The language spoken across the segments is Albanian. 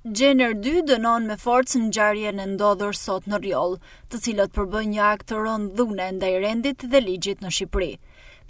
Gjener 2 dënon me forcë ngjarjen e ndodhur sot në Rjoll, të cilët përbën një akt të rënd dhune ndaj rendit dhe ligjit në Shqipëri.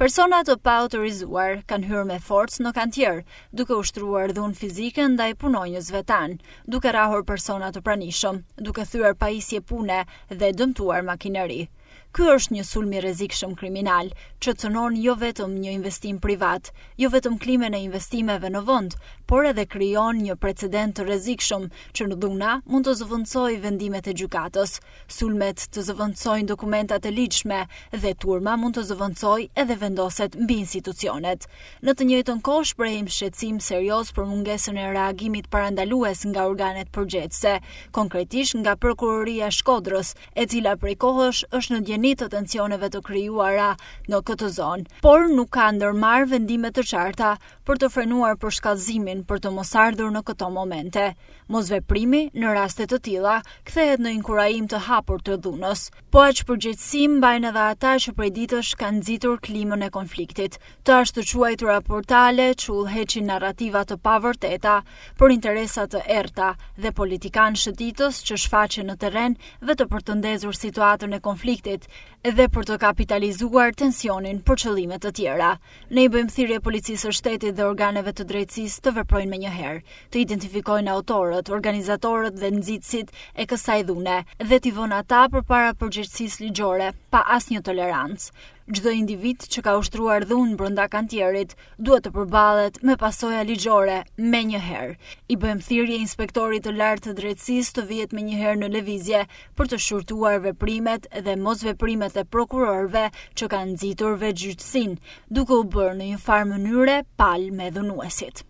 Persona të pa autorizuar kanë hyrë me forcë në kantier, duke ushtruar dhunë fizike ndaj punonjësve tanë, duke rrahur persona të pranishëm, duke thyer pajisje pune dhe dëmtuar makineri. Ky është një sulm i rrezikshëm kriminal, që cënon jo vetëm një investim privat, jo vetëm klimen e investimeve në vend, por edhe krijon një precedent të rrezikshëm që në dhuna mund të zëvendësojë vendimet e gjykatës, sulmet të zëvendësojnë dokumentat e ligjshme dhe turma mund të zëvendësojë edhe vendoset mbi institucionet. Në të njëjtën kohë shprehim shqetësim serioz për mungesën e reagimit parandalues nga organet përgjegjëse, konkretisht nga Prokuroria e Shkodrës, e cila prej kohësh është në djeni të tensioneve të krijuara në këtë zonë, por nuk ka ndërmarrë vendime të qarta për të frenuar përshkallëzimin për të mos ardhur në këto momente. Mosveprimi në raste të tilla kthehet në inkurajim të hapur të dhunës, po aq përgjegjësi mbajnë edhe ata që prej ditësh kanë nxitur klimën e konfliktit. Të ashtu quajtura portale që udhëheqin narrativa të pavërteta për interesa të errta dhe politikanë shëtitës që shfaqen në terren vetëm për të ndezur situatën e konfliktit edhe për të kapitalizuar tensionin për qëllime të tjera. Ne i bëjmë thirrje policisë së shtetit dhe organeve të drejtësisë të veprojnë menjëherë, të identifikojnë autorët, organizatorët dhe nxitësit e kësaj dhune dhe t'i vënë ata përpara përgjegjësisë ligjore, pa asnjë tolerancë. Çdo individ që ka ushtruar dhunë brenda kantierit duhet të përballet me pasoja ligjore menjëherë. I bëjmë thirrje inspektorit të lartë të drejtësisë të vihet menjëherë në lëvizje për të shurtuar veprimet dhe mosveprimet e prokurorëve që kanë nxitur veçgjyqësinë, duke u bërë në një farë mënyre palë me dhunuesit.